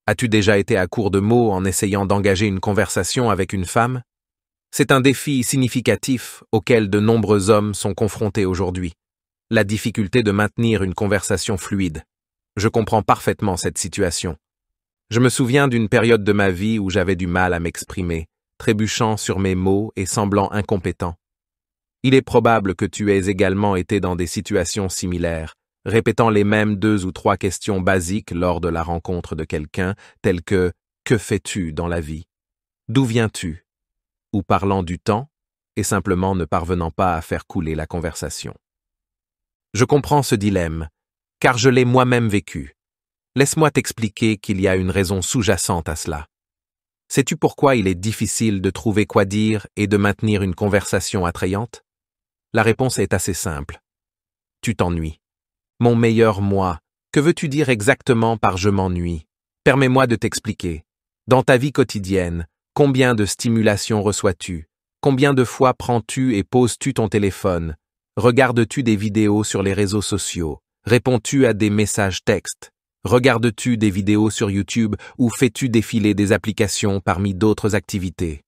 As-tu déjà été à court de mots en essayant d'engager une conversation avec une femme? C'est un défi significatif auquel de nombreux hommes sont confrontés aujourd'hui. La difficulté de maintenir une conversation fluide. Je comprends parfaitement cette situation. Je me souviens d'une période de ma vie où j'avais du mal à m'exprimer, trébuchant sur mes mots et semblant incompétent. Il est probable que tu aies également été dans des situations similaires, répétant les mêmes 2 ou 3 questions basiques lors de la rencontre de quelqu'un, telles que « Que fais-tu dans la vie? D'où viens-tu ?» ou parlant du temps et simplement ne parvenant pas à faire couler la conversation. Je comprends ce dilemme, car je l'ai moi-même vécu. Laisse-moi t'expliquer qu'il y a une raison sous-jacente à cela. Sais-tu pourquoi il est difficile de trouver quoi dire et de maintenir une conversation attrayante? La réponse est assez simple. Tu t'ennuies. Mon meilleur moi, que veux-tu dire exactement par « je m'ennuie » ? Permets-moi de t'expliquer. Dans ta vie quotidienne, combien de stimulations reçois-tu? Combien de fois prends-tu et poses-tu ton téléphone? Regardes-tu des vidéos sur les réseaux sociaux? Réponds-tu à des messages textes? Regardes-tu des vidéos sur YouTube ou fais-tu défiler des applications parmi d'autres activités?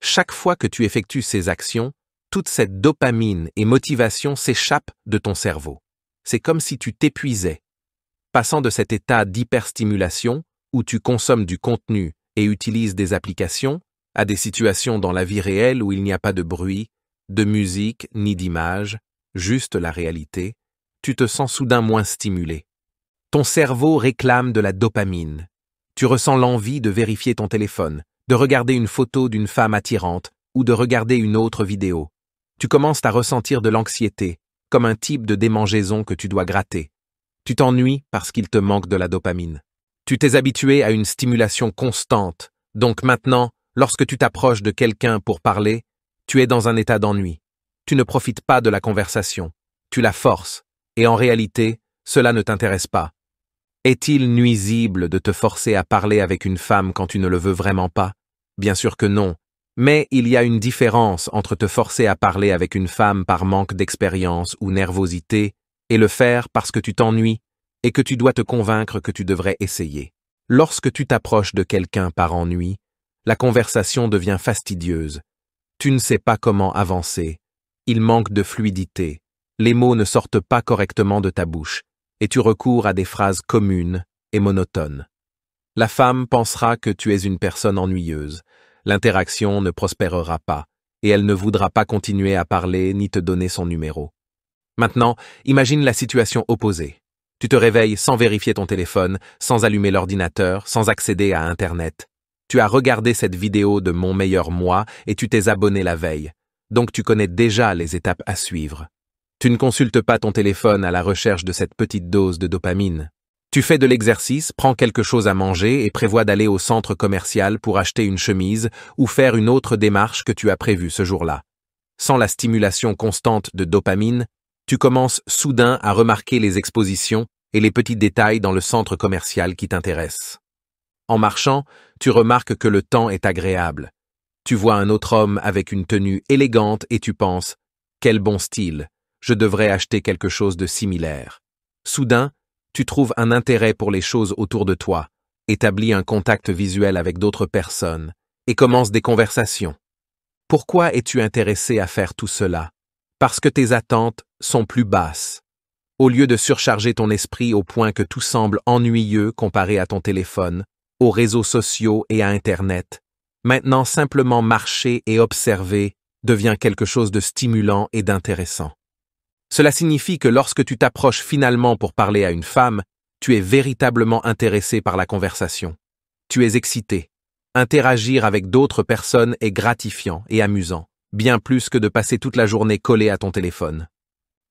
Chaque fois que tu effectues ces actions, toute cette dopamine et motivation s'échappent de ton cerveau. C'est comme si tu t'épuisais. Passant de cet état d'hyperstimulation, où tu consommes du contenu et utilises des applications, à des situations dans la vie réelle où il n'y a pas de bruit, de musique ni d'image, juste la réalité, tu te sens soudain moins stimulé. Ton cerveau réclame de la dopamine. Tu ressens l'envie de vérifier ton téléphone, de regarder une photo d'une femme attirante ou de regarder une autre vidéo. Tu commences à ressentir de l'anxiété, comme un type de démangeaison que tu dois gratter. Tu t'ennuies parce qu'il te manque de la dopamine. Tu t'es habitué à une stimulation constante, donc maintenant, lorsque tu t'approches de quelqu'un pour parler, tu es dans un état d'ennui. Tu ne profites pas de la conversation, tu la forces, et en réalité, cela ne t'intéresse pas. Est-il nuisible de te forcer à parler avec une femme quand tu ne le veux vraiment pas? Bien sûr que non. Mais il y a une différence entre te forcer à parler avec une femme par manque d'expérience ou nervosité et le faire parce que tu t'ennuies et que tu dois te convaincre que tu devrais essayer. Lorsque tu t'approches de quelqu'un par ennui, la conversation devient fastidieuse. Tu ne sais pas comment avancer. Il manque de fluidité. Les mots ne sortent pas correctement de ta bouche et tu recours à des phrases communes et monotones. La femme pensera que tu es une personne ennuyeuse. L'interaction ne prospérera pas, et elle ne voudra pas continuer à parler ni te donner son numéro. Maintenant, imagine la situation opposée. Tu te réveilles sans vérifier ton téléphone, sans allumer l'ordinateur, sans accéder à Internet. Tu as regardé cette vidéo de Mon meilleur moi et tu t'es abonné la veille. Donc tu connais déjà les étapes à suivre. Tu ne consultes pas ton téléphone à la recherche de cette petite dose de dopamine. Tu fais de l'exercice, prends quelque chose à manger et prévois d'aller au centre commercial pour acheter une chemise ou faire une autre démarche que tu as prévue ce jour-là. Sans la stimulation constante de dopamine, tu commences soudain à remarquer les expositions et les petits détails dans le centre commercial qui t'intéressent. En marchant, tu remarques que le temps est agréable. Tu vois un autre homme avec une tenue élégante et tu penses « Quel bon style, je devrais acheter quelque chose de similaire. » Soudain, tu trouves un intérêt pour les choses autour de toi, établis un contact visuel avec d'autres personnes et commences des conversations. Pourquoi es-tu intéressé à faire tout cela? Parce que tes attentes sont plus basses. Au lieu de surcharger ton esprit au point que tout semble ennuyeux comparé à ton téléphone, aux réseaux sociaux et à Internet, maintenant simplement marcher et observer devient quelque chose de stimulant et d'intéressant. Cela signifie que lorsque tu t'approches finalement pour parler à une femme, tu es véritablement intéressé par la conversation. Tu es excité. Interagir avec d'autres personnes est gratifiant et amusant, bien plus que de passer toute la journée collé à ton téléphone.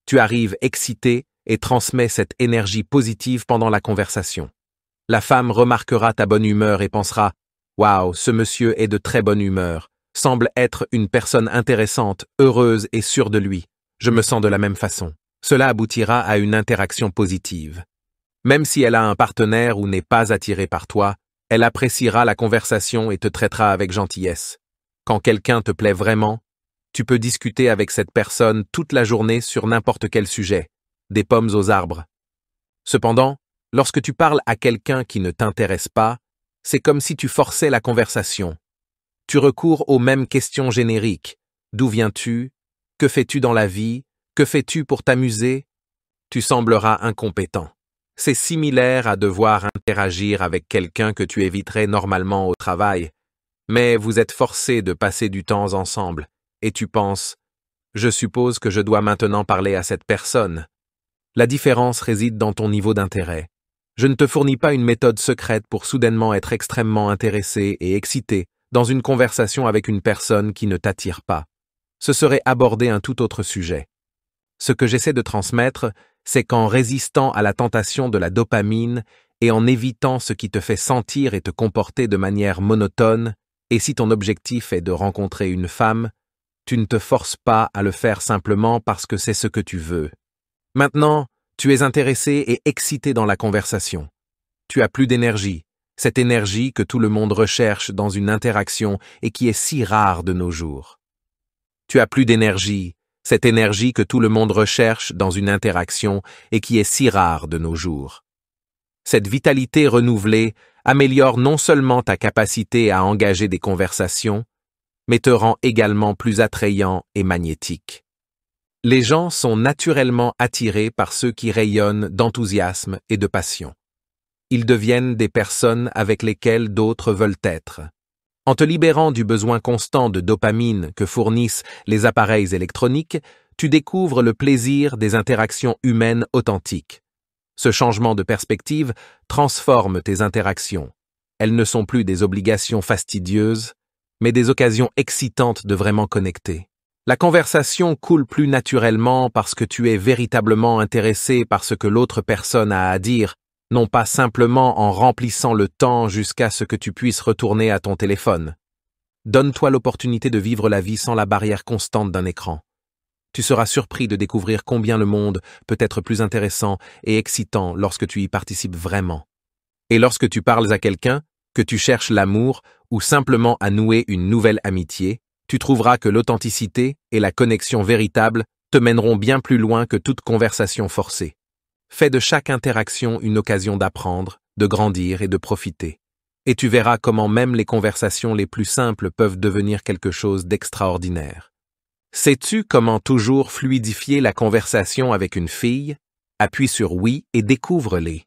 Tu arrives excité et transmets cette énergie positive pendant la conversation. La femme remarquera ta bonne humeur et pensera « Waouh, ce monsieur est de très bonne humeur, semble être une personne intéressante, heureuse et sûre de lui. Je me sens de la même façon. » Cela aboutira à une interaction positive. Même si elle a un partenaire ou n'est pas attirée par toi, elle appréciera la conversation et te traitera avec gentillesse. Quand quelqu'un te plaît vraiment, tu peux discuter avec cette personne toute la journée sur n'importe quel sujet, des pommes aux arbres. Cependant, lorsque tu parles à quelqu'un qui ne t'intéresse pas, C'est comme si tu forçais la conversation. Tu recours aux mêmes questions génériques. D'où viens-tu? Que fais-tu dans la vie? Que fais-tu pour t'amuser? Tu sembleras incompétent. C'est similaire à devoir interagir avec quelqu'un que tu éviterais normalement au travail, mais vous êtes forcés de passer du temps ensemble, et tu penses « Je suppose que je dois maintenant parler à cette personne ». La différence réside dans ton niveau d'intérêt. Je ne te fournis pas une méthode secrète pour soudainement être extrêmement intéressé et excité dans une conversation avec une personne qui ne t'attire pas. Ce serait aborder un tout autre sujet. Ce que j'essaie de transmettre, c'est qu'en résistant à la tentation de la dopamine et en évitant ce qui te fait sentir et te comporter de manière monotone, et si ton objectif est de rencontrer une femme, tu ne te forces pas à le faire simplement parce que c'est ce que tu veux. Maintenant, tu es intéressé et excité dans la conversation. Tu as plus d'énergie, cette énergie que tout le monde recherche dans une interaction et qui est si rare de nos jours. Tu as plus d'énergie, cette énergie que tout le monde recherche dans une interaction et qui est si rare de nos jours. Cette vitalité renouvelée améliore non seulement ta capacité à engager des conversations, mais te rend également plus attrayant et magnétique. Les gens sont naturellement attirés par ceux qui rayonnent d'enthousiasme et de passion. Ils deviennent des personnes avec lesquelles d'autres veulent être. En te libérant du besoin constant de dopamine que fournissent les appareils électroniques, tu découvres le plaisir des interactions humaines authentiques. Ce changement de perspective transforme tes interactions. Elles ne sont plus des obligations fastidieuses, mais des occasions excitantes de vraiment connecter. La conversation coule plus naturellement parce que tu es véritablement intéressé par ce que l'autre personne a à dire, non pas simplement en remplissant le temps jusqu'à ce que tu puisses retourner à ton téléphone. Donne-toi l'opportunité de vivre la vie sans la barrière constante d'un écran. Tu seras surpris de découvrir combien le monde peut être plus intéressant et excitant lorsque tu y participes vraiment. Et lorsque tu parles à quelqu'un, que tu cherches l'amour ou simplement à nouer une nouvelle amitié, tu trouveras que l'authenticité et la connexion véritable te mèneront bien plus loin que toute conversation forcée. Fais de chaque interaction une occasion d'apprendre, de grandir et de profiter. Et tu verras comment même les conversations les plus simples peuvent devenir quelque chose d'extraordinaire. Sais-tu comment toujours fluidifier la conversation avec une fille? Appuie sur oui et découvre-les.